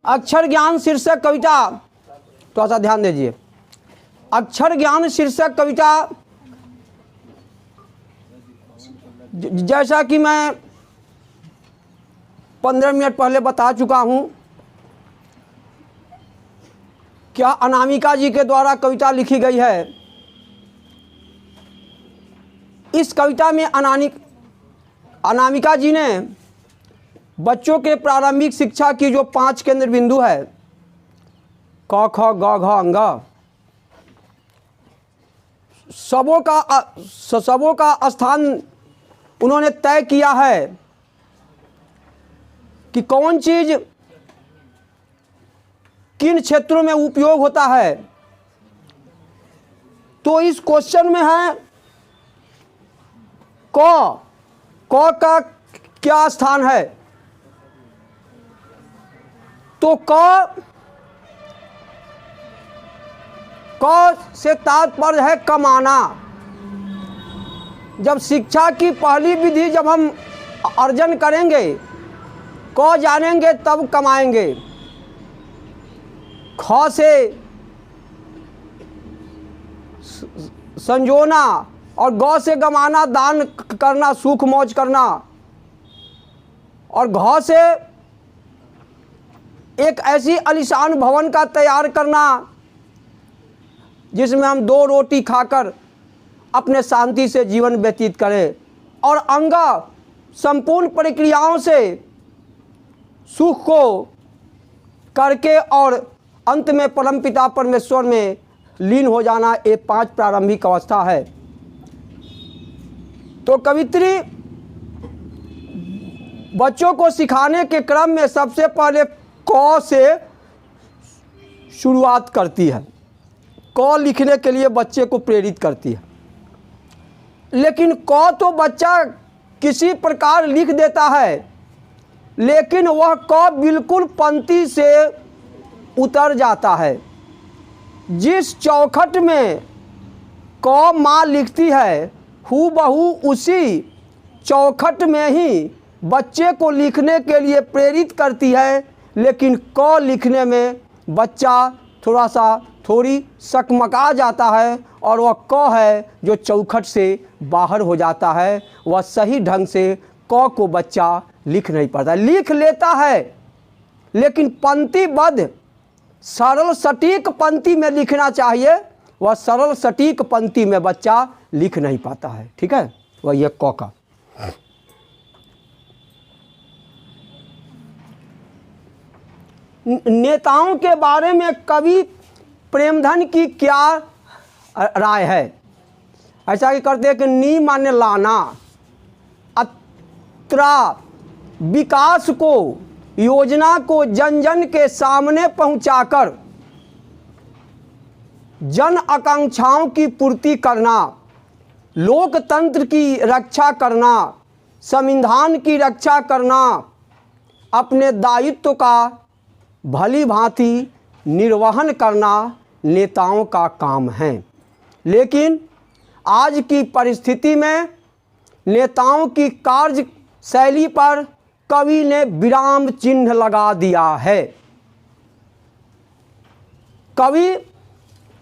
अक्षर ज्ञान शीर्षक कविता, थोड़ा सा ध्यान दीजिए। अक्षर ज्ञान शीर्षक कविता, जैसा कि मैं 15 मिनट पहले बता चुका हूं, क्या अनामिका जी के द्वारा कविता लिखी गई है। इस कविता में अनामिका जी ने बच्चों के प्रारंभिक शिक्षा की जो 5 केंद्र बिंदु है, क ख ग घ अंग, सबों का स्थान उन्होंने तय किया है कि कौन चीज़ किन क्षेत्रों में उपयोग होता है। तो इस क्वेश्चन में है क का क्या स्थान है। तो क से तात्पर्य है कमाना। जब शिक्षा की पहली विधि जब हम अर्जन करेंगे, क जानेंगे तब कमाएंगे। ख से संजोना और ग से गमाना, दान करना, सुख मौज करना, और घ से एक ऐसी आलीशान भवन का तैयार करना जिसमें हम 2 रोटी खाकर अपने शांति से जीवन व्यतीत करें, और अंग संपूर्ण प्रक्रियाओं से सुख को करके और अंत में परमपिता परमेश्वर में लीन हो जाना। ये 5 प्रारंभिक अवस्था है। तो कवित्री बच्चों को सिखाने के क्रम में सबसे पहले क से शुरुआत करती है। क लिखने के लिए बच्चे को प्रेरित करती है। लेकिन क तो बच्चा किसी प्रकार लिख देता है, लेकिन वह क बिल्कुल पंक्ति से उतर जाता है। जिस चौखट में क माँ लिखती है, हूबहू उसी चौखट में ही बच्चे को लिखने के लिए प्रेरित करती है। लेकिन क लिखने में बच्चा थोड़ी सकमका जाता है, और वह क है जो चौखट से बाहर हो जाता है। वह सही ढंग से क को बच्चा लिख नहीं पाता। लिख लेता है, लेकिन पंक्तिबद्ध सरल सटीक पंक्ति में लिखना चाहिए, वह सरल सटीक पंक्ति में बच्चा लिख नहीं पाता है। ठीक है, वह ये क का। नेताओं के बारे में कवि प्रेमधन की क्या राय है। ऐसा कि करते हैं कि नी माने लाना, अत्रा विकास को, योजना को जन जन के सामने पहुंचाकर जन आकांक्षाओं की पूर्ति करना, लोकतंत्र की रक्षा करना, संविधान की रक्षा करना, अपने दायित्व का भली भांति निर्वहन करना नेताओं का काम है। लेकिन आज की परिस्थिति में नेताओं की कार्य शैली पर कवि ने विराम चिन्ह लगा दिया है। कवि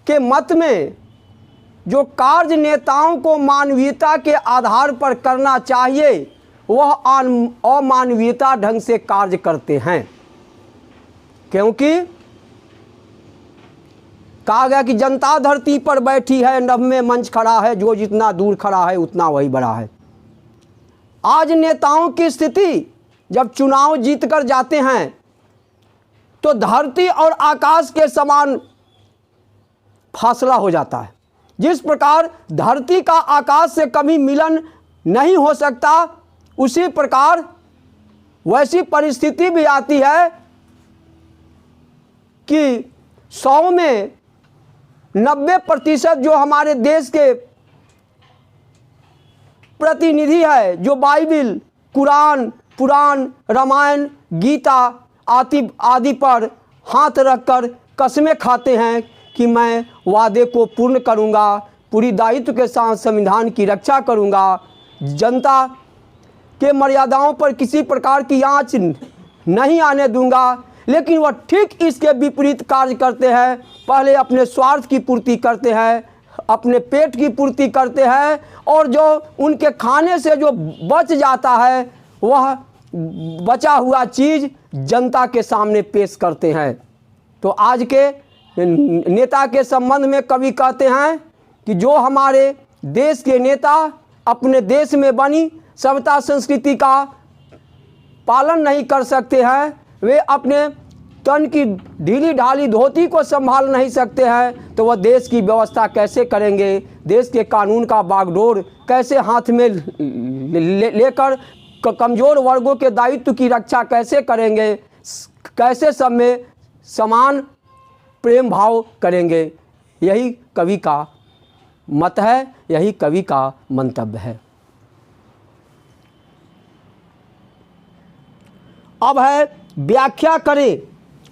के मत में जो कार्य नेताओं को मानवीयता के आधार पर करना चाहिए, वह अमानवीयता ढंग से कार्य करते हैं। क्योंकि कहा गया कि जनता धरती पर बैठी है, नभ में मंच खड़ा है, जो जितना दूर खड़ा है उतना वही बड़ा है। आज नेताओं की स्थिति जब चुनाव जीत कर जाते हैं तो धरती और आकाश के समान फासला हो जाता है। जिस प्रकार धरती का आकाश से कभी मिलन नहीं हो सकता, उसी प्रकार वैसी परिस्थिति भी आती है कि 100 में 90% जो हमारे देश के प्रतिनिधि है, जो बाइबिल, कुरान, पुराण, रामायण, गीता आदि पर हाथ रखकर कसमें खाते हैं कि मैं वादे को पूर्ण करूंगा, पूरी दायित्व के साथ संविधान की रक्षा करूंगा, जनता के मर्यादाओं पर किसी प्रकार की आंच नहीं आने दूंगा, लेकिन वह ठीक इसके विपरीत कार्य करते हैं। पहले अपने स्वार्थ की पूर्ति करते हैं, अपने पेट की पूर्ति करते हैं, और जो उनके खाने से जो बच जाता है वह बचा हुआ चीज़ जनता के सामने पेश करते हैं। तो आज के नेता के संबंध में कवि कहते हैं कि जो हमारे देश के नेता अपने देश में बनी सभ्यता संस्कृति का पालन नहीं कर सकते हैं, वे अपने तन की ढीली ढाली धोती को संभाल नहीं सकते हैं, तो वह देश की व्यवस्था कैसे करेंगे, देश के कानून का बागडोर कैसे हाथ में लेकर कमज़ोर वर्गों के दायित्व की रक्षा कैसे करेंगे, कैसे सब में समान प्रेम भाव करेंगे। यही कवि का मत है, यही कवि का मंतव्य है। अब है व्याख्या करें।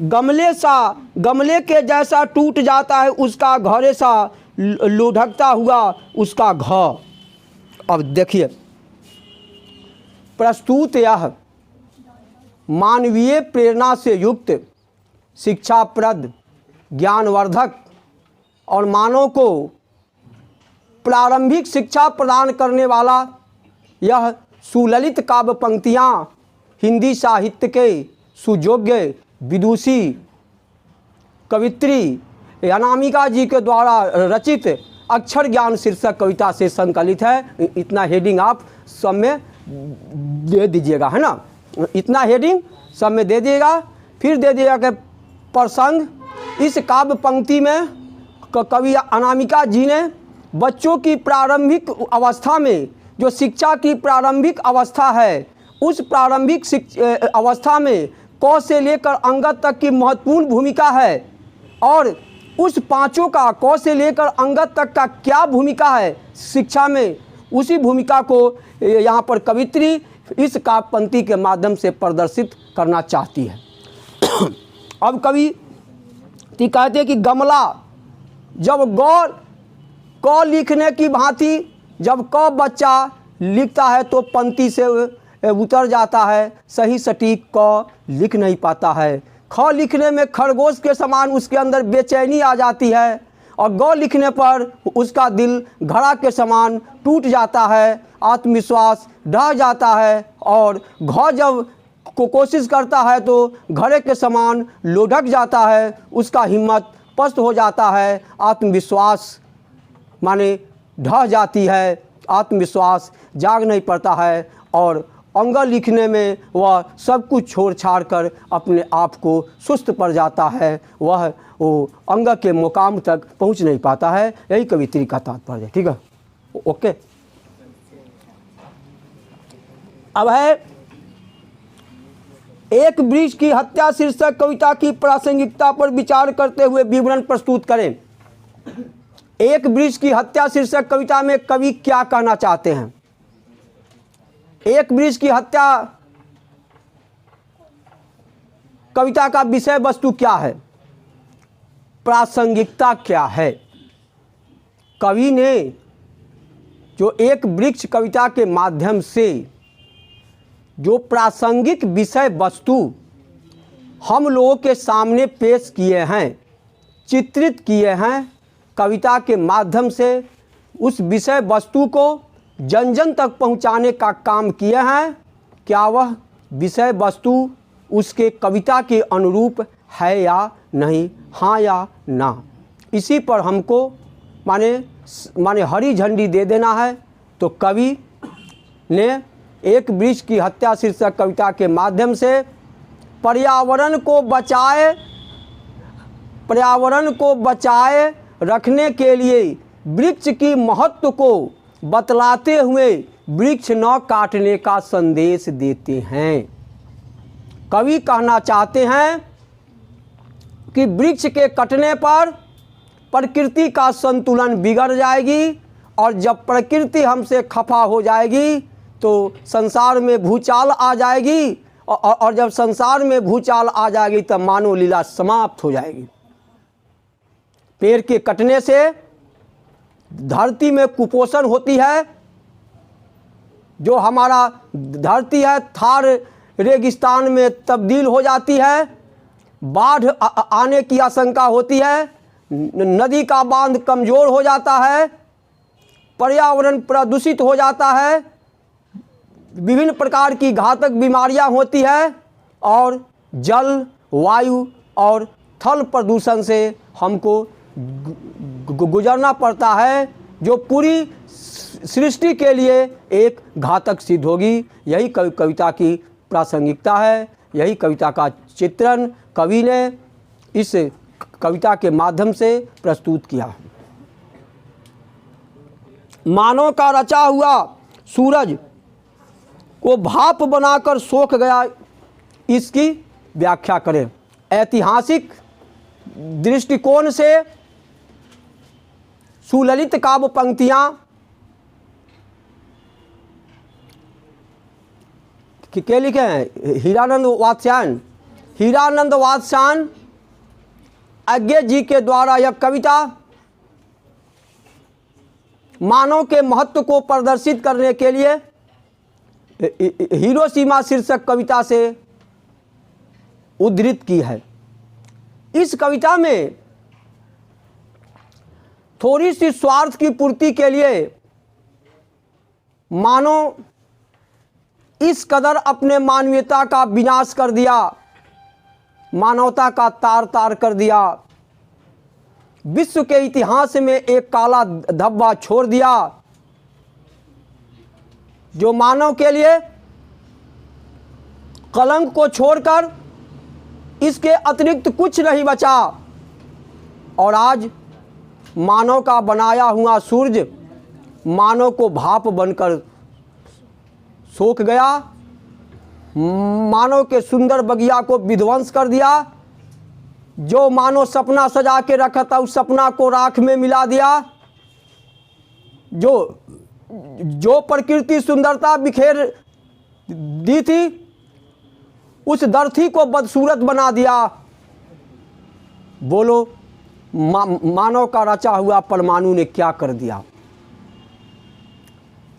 गमले के जैसा टूट जाता है उसका घरे सा लुढ़कता हुआ उसका घ। अब देखिए, प्रस्तुत यह मानवीय प्रेरणा से युक्त शिक्षाप्रद ज्ञानवर्धक और मानव को प्रारंभिक शिक्षा प्रदान करने वाला यह सुललित काव्य पंक्तियाँ हिंदी साहित्य के सुयोग्य विदुषी कवित्री अनामिका जी के द्वारा रचित अक्षर ज्ञान शीर्षक कविता से संकलित है। इतना हेडिंग आप सब में दे दीजिएगा, है ना, इतना हेडिंग सब में दे दिएगा। फिर दे दिएगा कि प्रसंग। इस काव्य पंक्ति में कवि अनामिका जी ने बच्चों की प्रारंभिक अवस्था में, जो शिक्षा की प्रारंभिक अवस्था है, उस प्रारंभिक अवस्था में क से लेकर अंगत तक की महत्वपूर्ण भूमिका है, और उस पांचों का क से लेकर अंगत तक का क्या भूमिका है शिक्षा में, उसी भूमिका को यहाँ पर कवित्री इस काव्य पंक्ति के माध्यम से प्रदर्शित करना चाहती है। अब कवि कहते हैं कि गमला जब क लिखने की भांति जब क बच्चा लिखता है तो पंक्ति से उतर जाता है, सही सटीक क लिख नहीं पाता है। ख लिखने में खरगोश के समान उसके अंदर बेचैनी आ जाती है, और ग लिखने पर उसका दिल घड़ा के समान टूट जाता है, आत्मविश्वास ढह जाता है, और घ जब कोशिश करता है तो घड़े के समान लुढ़क जाता है, उसका हिम्मत पस्त हो जाता है, आत्मविश्वास माने ढह जाती है, आत्मविश्वास जाग नहीं पड़ता है, और अंग लिखने में वह सब कुछ छोड़ छाड़ कर अपने आप को सुस्त पड़ जाता है, वह वो अंग के मुकाम तक पहुंच नहीं पाता है। यही कवित्री का तात्पर्य है। ठीक है, ओके। अब है एक वृक्ष की हत्या शीर्षक कविता की प्रासंगिकता पर विचार करते हुए विवरण प्रस्तुत करें। एक वृक्ष की हत्या शीर्षक कविता में कवि क्या कहना चाहते हैं? एक वृक्ष की हत्या कविता का विषय वस्तु क्या है, प्रासंगिकता क्या है? कवि ने जो एक वृक्ष कविता के माध्यम से जो प्रासंगिक विषय वस्तु हम लोगों के सामने पेश किए हैं, चित्रित किए हैं, कविता के माध्यम से उस विषय वस्तु को जन जन तक पहुंचाने का काम किए हैं, क्या वह विषय वस्तु उसके कविता के अनुरूप है या नहीं, हाँ या ना? इसी पर हमको माने हरी झंडी दे देना है। तो कवि ने एक वृक्ष की हत्या शीर्षक कविता के माध्यम से पर्यावरण को बचाए रखने के लिए वृक्ष की महत्व को बतलाते हुए वृक्ष न काटने का संदेश देते हैं। कवि कहना चाहते हैं कि वृक्ष के कटने पर प्रकृति का संतुलन बिगड़ जाएगी, और जब प्रकृति हमसे खफा हो जाएगी तो संसार में भूचाल आ जाएगी, और जब संसार में भूचाल आ जाएगी तब मानव लीला समाप्त हो जाएगी। पेड़ के कटने से धरती में कुपोषण होती है, जो हमारा धरती है थार रेगिस्तान में तब्दील हो जाती है। बाढ़ आने की आशंका होती है, नदी का बांध कमज़ोर हो जाता है, पर्यावरण प्रदूषित हो जाता है, विभिन्न प्रकार की घातक बीमारियां होती है और जल, वायु और थल प्रदूषण से हमको गुजरना पड़ता है, जो पूरी सृष्टि के लिए एक घातक सिद्ध होगी। यही कविता की प्रासंगिकता है, यही कविता का चित्रण कवि ने इस कविता के माध्यम से प्रस्तुत किया। मानव का रचा हुआ सूरज को भाप बनाकर सोख गया, इसकी व्याख्या करें। ऐतिहासिक दृष्टिकोण से सुललित काव्य पंक्तियां क्या लिखे हैं? हीरानंद वात्स्यायन अज्ञे जी के द्वारा यह कविता मानव के महत्व को प्रदर्शित करने के लिए हिरोशिमा शीर्षक कविता से उद्धृत की है। इस कविता में थोड़ी सी स्वार्थ की पूर्ति के लिए मानव इस कदर अपने मानवीयता का विनाश कर दिया, मानवता का तार तार कर दिया, विश्व के इतिहास में एक काला धब्बा छोड़ दिया, जो मानव के लिए कलंक को छोड़कर इसके अतिरिक्त कुछ नहीं बचा। और आज मानव का बनाया हुआ सूरज मानव को भाप बनकर सोख गया, मानव के सुंदर बगिया को विध्वंस कर दिया, जो मानव सपना सजा के रखा था उस सपना को राख में मिला दिया, जो प्रकृति सुंदरता बिखेर दी थी उस धरती को बदसूरत बना दिया। बोलो मानव का रचा हुआ परमाणु ने क्या कर दिया?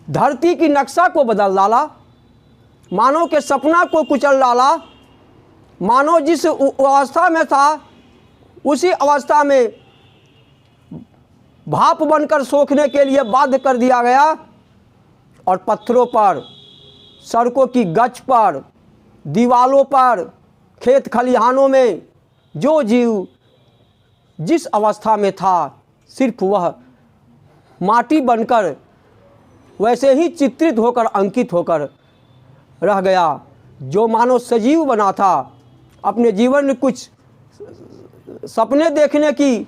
धरती की नक्शा को बदल डाला, मानव के सपना को कुचल डाला, मानव जिस अवस्था में था उसी अवस्था में भाप बनकर सोखने के लिए बाध्य कर दिया गया। और पत्थरों पर, सड़कों की गच पर, दीवालों पर, खेत खलिहानों में जो जीव जिस अवस्था में था सिर्फ वह माटी बनकर वैसे ही चित्रित होकर अंकित होकर रह गया। जो मानव सजीव बना था, अपने जीवन में कुछ सपने देखने की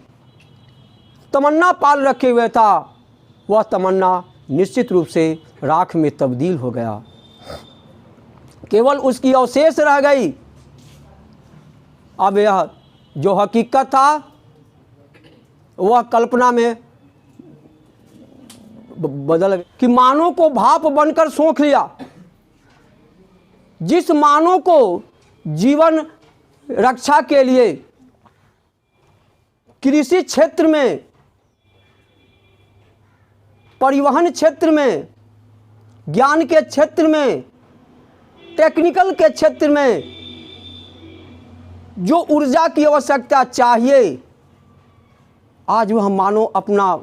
तमन्ना पाल रखे हुए था, वह तमन्ना निश्चित रूप से राख में तब्दील हो गया। केवल उसकी अवशेष रह गई। अब यह जो हकीकत था वह कल्पना में बदल गई कि मानव को भाप बनकर सोख लिया। जिस मानव को जीवन रक्षा के लिए कृषि क्षेत्र में, परिवहन क्षेत्र में, ज्ञान के क्षेत्र में, टेक्निकल के क्षेत्र में जो ऊर्जा की आवश्यकता चाहिए, आज वह मानव अपना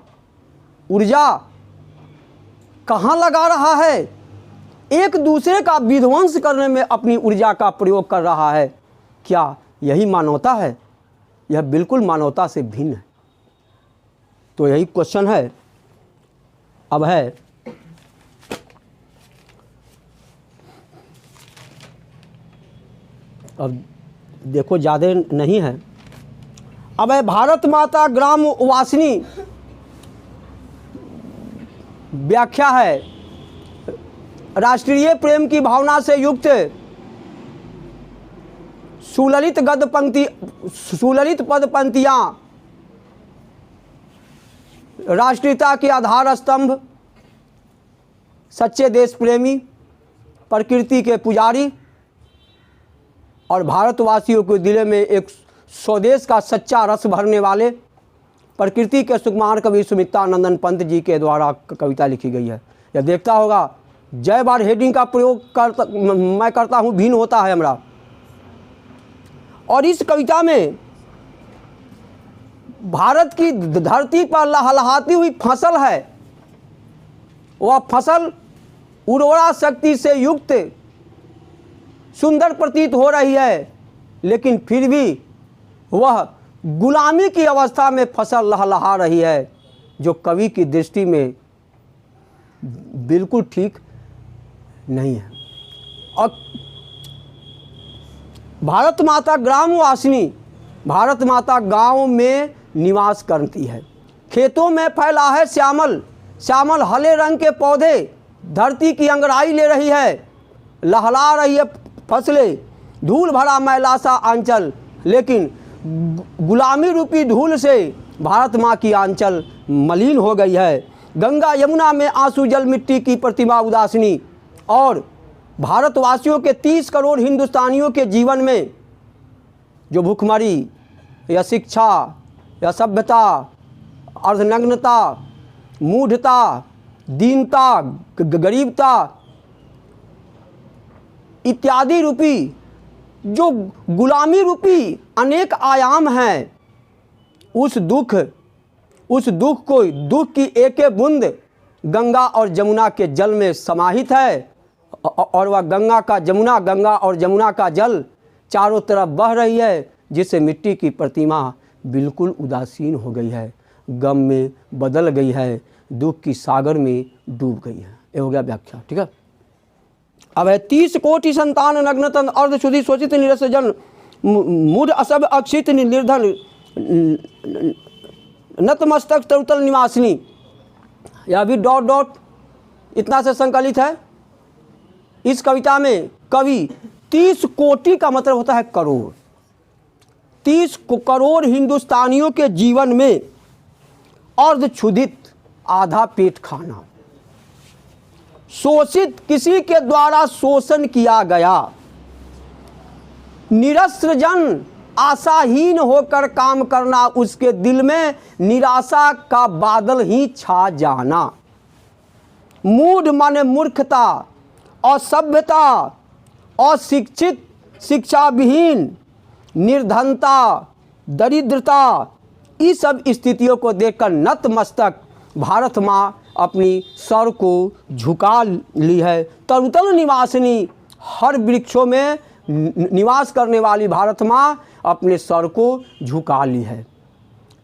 ऊर्जा कहाँ लगा रहा है? एक दूसरे का विध्वंस करने में अपनी ऊर्जा का प्रयोग कर रहा है। क्या यही मानवता है? यह बिल्कुल मानवता से भिन्न है। तो यही क्वेश्चन है। अब है अब देखो ज़्यादा नहीं है। अब है भारत माता ग्राम वासिनी व्याख्या है। राष्ट्रीय प्रेम की भावना से युक्त सुललित गद्य पंक्ति, सुललित पद पंक्तियां राष्ट्रीयता के आधार स्तंभ, सच्चे देश प्रेमी, प्रकृति के पुजारी और भारतवासियों के दिल में एक स्वदेश का सच्चा रस भरने वाले प्रकृति के सुकुमार कवि सुमित्रानंदन पंत जी के द्वारा कविता लिखी गई है। यह देखता होगा जय बार हेडिंग का प्रयोग मैं करता हूँ, भिन्न होता है हमारा। और इस कविता में भारत की धरती पर लहलहाती हुई फसल है, वह फसल उर्वरा शक्ति से युक्त सुंदर प्रतीत हो रही है, लेकिन फिर भी वह गुलामी की अवस्था में फसल लहलहा रही है, जो कवि की दृष्टि में बिल्कुल ठीक नहीं है। और भारत माता ग्रामवासिनी, भारत माता गांव में निवास करती है। खेतों में फैला है श्यामल श्यामल हरे रंग के पौधे, धरती की अंगड़ाई ले रही है, लहला रही है फसलें, धूल भरा मैला सा आंचल, लेकिन गुलामी रूपी धूल से भारत माँ की आंचल मलिन हो गई है। गंगा यमुना में आंसू जल मिट्टी की प्रतिमा उदासीनी, और भारतवासियों के 30 करोड़ हिंदुस्तानियों के जीवन में जो भूखमरी या शिक्षा या सभ्यता, अर्धनग्नता, मूढ़ता, दीनता, गरीबता इत्यादि रूपी जो गुलामी रूपी अनेक आयाम हैं, उस दुख को, दुख की एक एक बूंद गंगा और जमुना के जल में समाहित है, और वह गंगा और जमुना का जल चारों तरफ बह रही है, जिससे मिट्टी की प्रतिमा बिल्कुल उदासीन हो गई है, गम में बदल गई है, दुख की सागर में डूब गई है। ये हो गया व्याख्या। ठीक है। अब है 30 कोटि संतान नग्नतन अर्ध शुद्धि शोचित निरस जन मूढ़ असभ अक्षित निर्धन नतमस्तक तरुतल निवासिनी। यह भी डॉट डॉट इतना से संकलित है। इस कविता में कवि 30 कोटि का मतलब होता है करोड़, 30 करोड़ हिंदुस्तानियों के जीवन में अर्धक्षुधित आधा पेट खाना, शोषित किसी के द्वारा शोषण किया गया, निरस्त्र जन आशाहीन होकर काम करना, उसके दिल में निराशा का बादल ही छा जाना, मूढ़ माने मूर्खता, असभ्यता, अशिक्षित, शिक्षा विहीन, निर्धनता, दरिद्रता, इस सब स्थितियों को देखकर नतमस्तक भारत माँ अपनी सर को झुका ली है। तरुतल निवासिनी, हर वृक्षों में निवास करने वाली भारत माँ अपने सर को झुका ली है।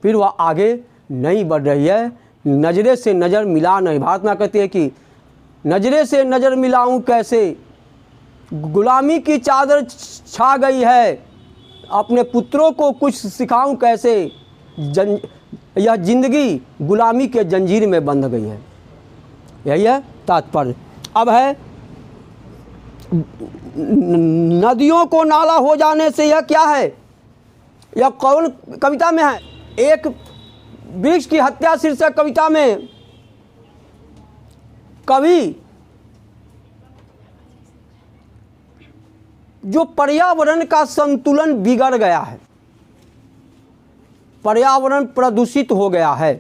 फिर वह आगे नहीं बढ़ रही है, नज़रे से नज़र मिला नहीं। भारत माँ कहती है कि नज़रे से नज़र मिलाऊं कैसे, गुलामी की चादर छा गई है, अपने पुत्रों को कुछ सिखाऊं कैसे, यह जिंदगी गुलामी के जंजीर में बंध गई है। यही है तात्पर्य। अब है नदियों को नाला हो जाने से यह क्या है, यह कौन कविता में है? एक वृक्ष की हत्या शीर्षक कविता में कवि जो पर्यावरण का संतुलन बिगड़ गया है, पर्यावरण प्रदूषित हो गया है,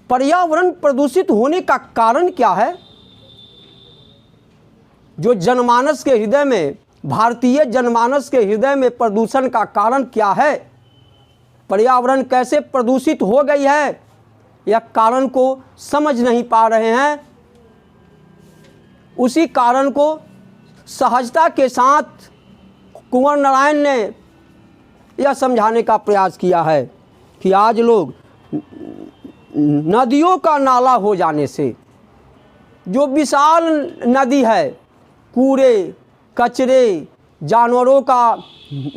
पर्यावरण प्रदूषित होने का कारण क्या है? जो जनमानस के हृदय में, भारतीय जनमानस के हृदय में प्रदूषण का कारण क्या है, पर्यावरण कैसे प्रदूषित हो गई है, यह कारण को समझ नहीं पा रहे हैं। उसी कारण को सहजता के साथ कुंवर नारायण ने यह समझाने का प्रयास किया है कि आज लोग नदियों का नाला हो जाने से, जो विशाल नदी है, कूड़े कचरे, जानवरों का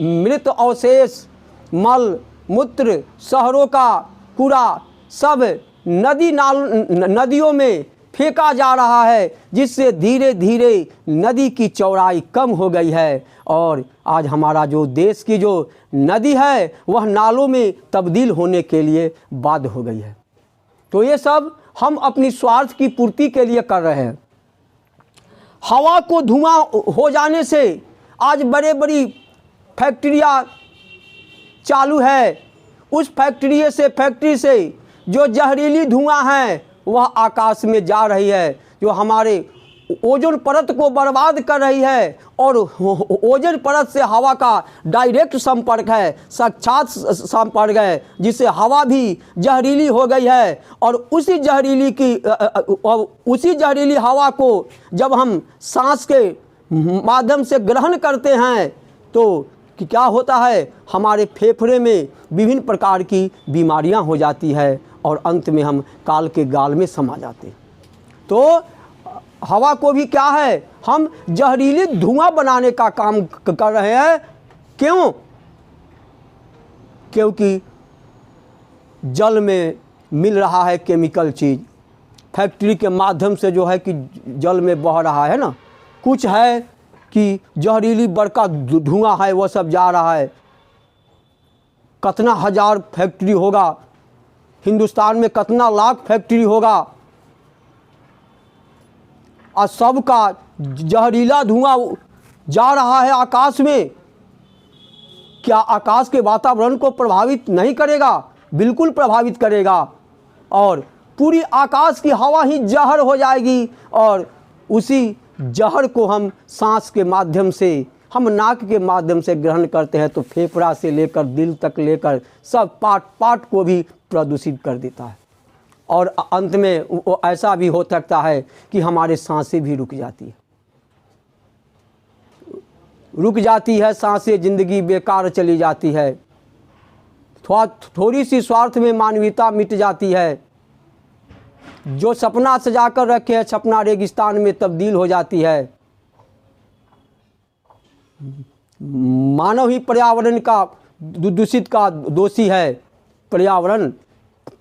मृत अवशेष, मल मूत्र, शहरों का कूड़ा सब नदियों में फेंका जा रहा है, जिससे धीरे धीरे नदी की चौड़ाई कम हो गई है, और आज हमारा जो देश की जो नदी है वह नालों में तब्दील होने के लिए बाध्य हो गई है। तो ये सब हम अपनी स्वार्थ की पूर्ति के लिए कर रहे हैं। हवा को धुआं हो जाने से आज बड़े बड़ी फैक्ट्रियाँ चालू है, उस फैक्ट्री से जो जहरीली धुआं है वह आकाश में जा रही है, जो हमारे ओजोन परत को बर्बाद कर रही है और ओजोन परत से हवा का डायरेक्ट संपर्क है, साक्षात संपर्क है, जिससे हवा भी जहरीली हो गई है। और उसी जहरीली हवा को जब हम सांस के माध्यम से ग्रहण करते हैं तो क्या होता है, हमारे फेफड़े में विभिन्न प्रकार की बीमारियां हो जाती है और अंत में हम काल के गाल में समा जाते हैं। तो हवा को भी क्या है, हम जहरीली धुआं बनाने का काम कर रहे हैं। क्यों? क्योंकि जल में मिल रहा है केमिकल चीज़, फैक्ट्री के माध्यम से जो है कि जल में बह रहा है ना, कुछ है कि जहरीली बड़का धुआं है वो सब जा रहा है। कितना हजार फैक्ट्री होगा हिंदुस्तान में, कितना लाख फैक्ट्री होगा और सबका जहरीला धुआं जा रहा है आकाश में। क्या आकाश के वातावरण को प्रभावित नहीं करेगा? बिल्कुल प्रभावित करेगा और पूरी आकाश की हवा ही जहर हो जाएगी। और उसी जहर को हम सांस के माध्यम से, हम नाक के माध्यम से ग्रहण करते हैं तो फेफड़ा से लेकर दिल तक लेकर सब पार्ट को भी प्रदूषित कर देता है। और अंत में वो ऐसा भी हो सकता है कि हमारे सांसें भी रुक जाती है, सांसें, ज़िंदगी बेकार चली जाती है। थोड़ी सी स्वार्थ में मानवीयता मिट जाती है। जो सपना सजा कर रखे है, सपना रेगिस्तान में तब्दील हो जाती है। मानव ही पर्यावरण का दूषित का दोषी है। पर्यावरण,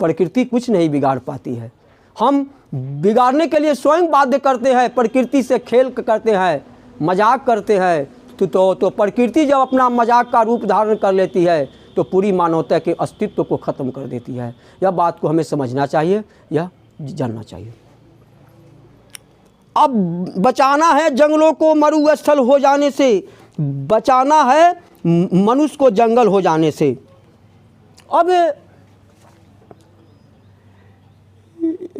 प्रकृति कुछ नहीं बिगाड़ पाती है। हम बिगाड़ने के लिए स्वयं बाध्य करते हैं, प्रकृति से खेल करते हैं, मजाक करते हैं। तो प्रकृति जब अपना मजाक का रूप धारण कर लेती है तो पूरी मानवता के अस्तित्व को ख़त्म कर देती है। यह बात को हमें समझना चाहिए, यह जानना चाहिए। अब बचाना है जंगलों को मरुस्थल हो जाने से, बचाना है मनुष्य को जंगल हो जाने से। अब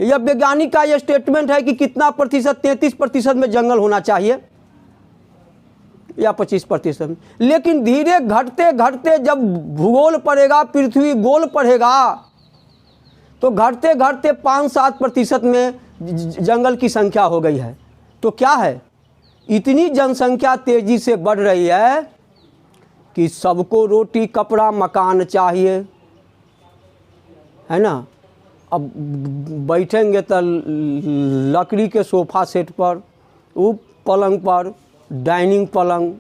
यह वैज्ञानिक का यह स्टेटमेंट है कि कितना प्रतिशत, 33% में जंगल होना चाहिए या 25%। लेकिन धीरे घटते घटते जब भूगोल पढ़ेगा, पृथ्वी गोल पढ़ेगा, तो घटते घटते 5-7% में जंगल की संख्या हो गई है। तो क्या है, इतनी जनसंख्या तेज़ी से बढ़ रही है कि सबको रोटी कपड़ा मकान चाहिए, है ना। अब बैठेंगे तो लकड़ी के सोफ़ा सेट पर, वो पलंग पर, डाइनिंग पलंग,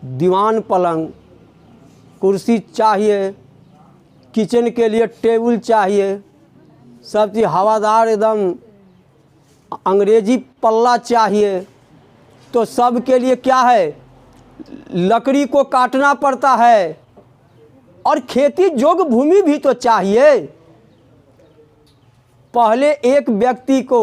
दीवान पलंग, कुर्सी चाहिए, किचन के लिए टेबल चाहिए, सब चीज़ हवादार एकदम अंग्रेजी पल्ला चाहिए। तो सब के लिए क्या है, लकड़ी को काटना पड़ता है। और खेती जोग भूमि भी तो चाहिए। पहले एक व्यक्ति को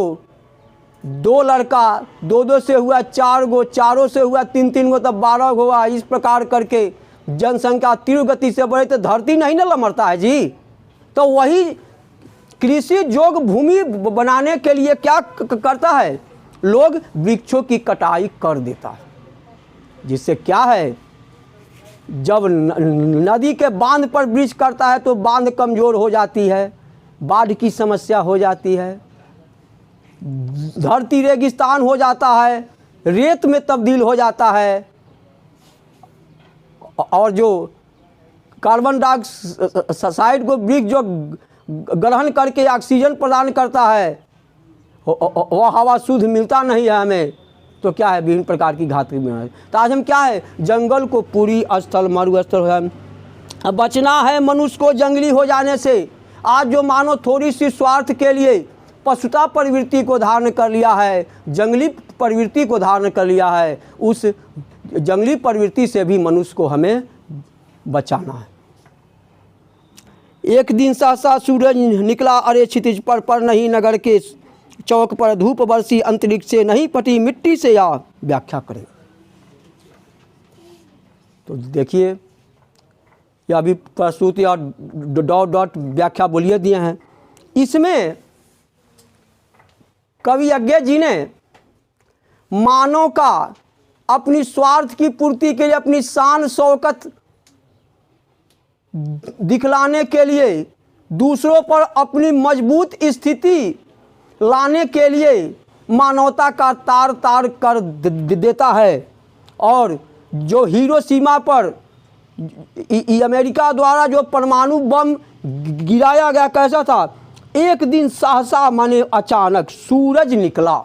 2 लड़का, 2 से हुआ 4 गो, 4 से हुआ 3 गो, तब 12 हुआ। इस प्रकार करके जनसंख्या तीव्र गति से बढ़े तो धरती नहीं न लमड़ता है जी। तो वही कृषि जोग भूमि बनाने के लिए क्या करता है, लोग वृक्षों की कटाई कर देता है। जिससे क्या है, जब नदी के बांध पर वृक्ष करता है तो बांध कमज़ोर हो जाती है, बाढ़ की समस्या हो जाती है, धरती रेगिस्तान हो जाता है, रेत में तब्दील हो जाता है। और जो कार्बन डाइऑक्साइड को वृक्ष जो ग्रहण करके ऑक्सीजन प्रदान करता है, वह हवा शुद्ध मिलता नहीं है हमें। तो क्या है, विभिन्न प्रकार की घातक बीमारी। तो आज हम क्या है, जंगल को पूरी स्थल मरुस्थल है। बचना है मनुष्य को जंगली हो जाने से। आज जो मानो थोड़ी सी स्वार्थ के लिए पशुता प्रवृत्ति को धारण कर लिया है, जंगली प्रवृत्ति को धारण कर लिया है, उस जंगली प्रवृत्ति से भी मनुष्य को हमें बचाना है। एक दिन सहसा सूरज निकला, अरे क्षितिज पर नहीं नगर के चौक पर धूप बरसी, अंतरिक्ष से नहीं पटी मिट्टी से, या व्याख्या करें। तो देखिए, यह अभी प्रस्तुति और डॉट व्याख्या बोलिए दिए हैं। इसमें कवि यज्ञ जी ने मानव का अपनी स्वार्थ की पूर्ति के लिए, अपनी शान शौकत दिखलाने के लिए, दूसरों पर अपनी मजबूत स्थिति लाने के लिए मानवता का तार तार कर देता है। और जो हिरोशिमा पर अमेरिका द्वारा जो परमाणु बम गिराया गया, कैसा था? एक दिन सहसा माने अचानक सूरज निकला,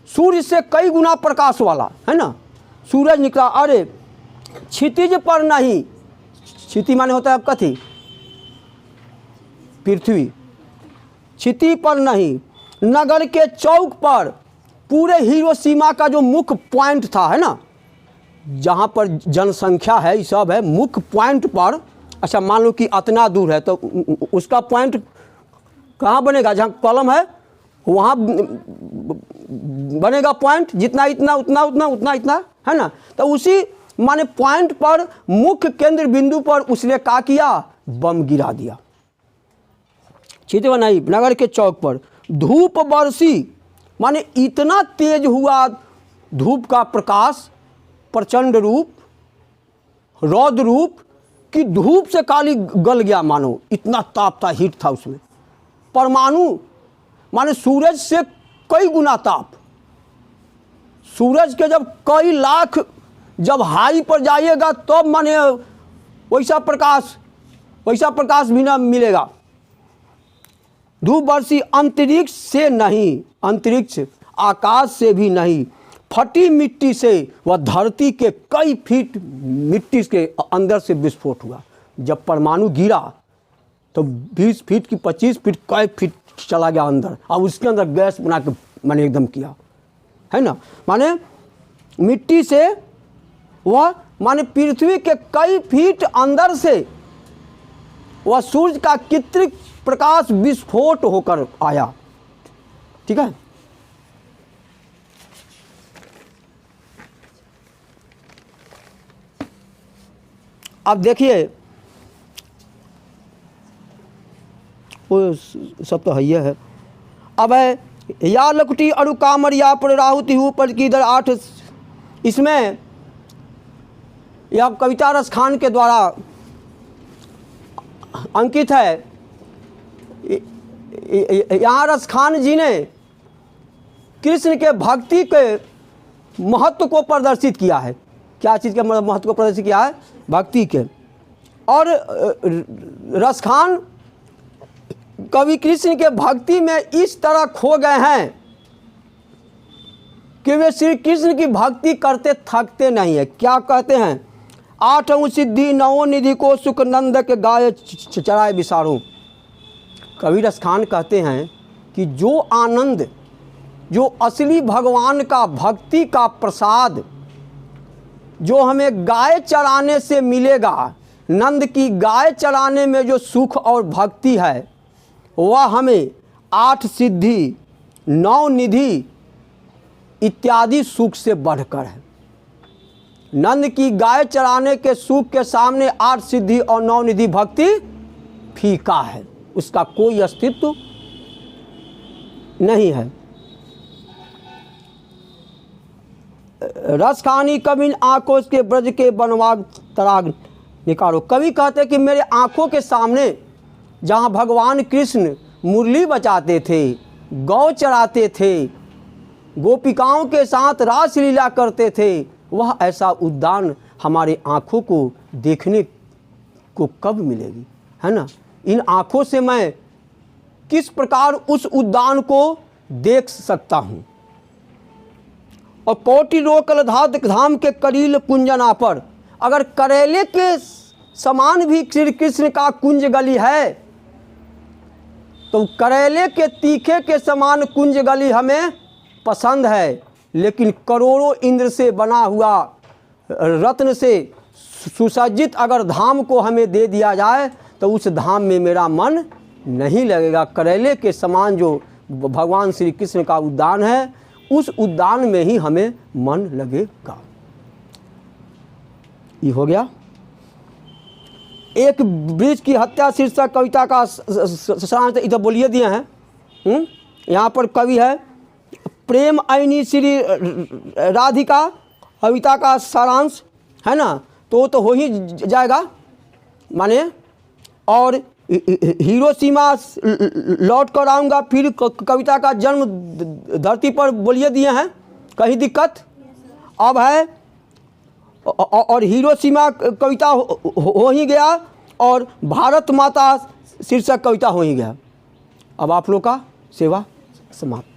सूर्य से कई गुना प्रकाश वाला, है ना, सूरज निकला। अरे क्षितिज पर नहीं, क्षिति माने होता है कथी? पृथ्वी। क्षिति पर नहीं, नगर के चौक पर, पूरे हिरोशिमा का जो मुख्य पॉइंट था, है ना, जहाँ पर जनसंख्या है, ये सब है, मुख्य पॉइंट पर, अच्छा मान लो कि इतना दूर है तो उसका पॉइंट कहाँ बनेगा? जहाँ कॉलम है वहाँ बनेगा पॉइंट, जितना इतना उतना उतना उतना इतना, है ना। तो उसी माने पॉइंट पर, मुख्य केंद्र बिंदु पर उसने क्या किया? बम गिरा दिया। चित्र बनाई नगर के चौक पर। धूप बरसी, माने इतना तेज हुआ धूप का प्रकाश, प्रचंड रूप, रौद्र रूप, कि धूप से काली गल गया, मानो इतना ताप था, हीट था उसमें। परमाणु माने सूरज से कई गुना ताप, सूरज के जब कई लाख जब हाई पर जाइएगा तब माने वैसा प्रकाश भी ना मिलेगा। धूप बरसी, अंतरिक्ष से नहीं, अंतरिक्ष आकाश से भी नहीं, फटी मिट्टी से वह धरती के कई फीट मिट्टी के अंदर से विस्फोट हुआ। जब परमाणु गिरा तो 20 फीट की 25 फीट कई फीट चला गया अंदर, और उसके अंदर गैस बना के मैंने एकदम किया, है ना। माने मिट्टी से वह माने पृथ्वी के कई फीट अंदर से वह सूर्य का कृत्रिम प्रकाश विस्फोट होकर आया। ठीक है। अब देखिए, वो सब तो है। अब है या लकुटी अरु कामर या पर राहुति ऊपर की इधर 8, इसमें यह कविता रसखान के द्वारा अंकित है। यहाँ रसखान जी ने कृष्ण के भक्ति के महत्व को प्रदर्शित किया है। क्या चीज़ के महत्व को प्रदर्शित किया है? भक्ति के। और रसखान कवि कृष्ण के भक्ति में इस तरह खो गए हैं कि वे श्री कृष्ण की भक्ति करते थकते नहीं है। क्या कहते हैं? 8 सिद्धि 9 निधि को सुख नंद के गाय चराए विसारो। कवि रसखान कहते हैं कि जो आनंद, जो असली भगवान का भक्ति का प्रसाद जो हमें गाय चराने से मिलेगा, नंद की गाय चराने में जो सुख और भक्ति है, वह हमें 8 सिद्धि 9 निधि इत्यादि सुख से बढ़कर है। नंद की गाय चराने के सुख के सामने 8 सिद्धि और 9 निधि भक्ति फीका है, उसका कोई अस्तित्व नहीं है। रसखानी कविन आंखों के ब्रज के बनवाग तराग निकालो। कवि कहते हैं कि मेरे आंखों के सामने जहाँ भगवान कृष्ण मुरली बजाते थे, गौ चराते थे, गोपिकाओं के साथ रास लीला करते थे, वह ऐसा उद्यान हमारे आँखों को देखने को कब मिलेगी, है ना। इन आँखों से मैं किस प्रकार उस उद्यान को देख सकता हूँ। और कोटि रोकल धाम के करील कुंजना पर, अगर करेले के समान भी श्री कृष्ण का कुंज गली है तो करेले के तीखे के समान कुंज गली हमें पसंद है। लेकिन करोड़ों इंद्र से बना हुआ, रत्न से सुसज्जित अगर धाम को हमें दे दिया जाए तो उस धाम में मेरा मन नहीं लगेगा। करेले के समान जो भगवान श्री कृष्ण का उद्यान है, उस उद्यान में ही हमें मन लगेगा। ये हो गया। एक वृक्ष की हत्या शीर्षक कविता का सारांश इधर बोलिए दिए हैं। यहाँ पर कवि है प्रेम आईनी श्री राधिका कविता का सारांश है ना, तो हो ही जाएगा माने। और हिरोशिमा लौट कर आऊँगा, फिर कविता का जन्म धरती पर बोलिए दिए हैं, कहीं दिक्कत अब है। और हिरोशिमा कविता हो ही गया और भारत माता शीर्षक कविता हो ही गया। अब आप लोग का सेवा समाप्त।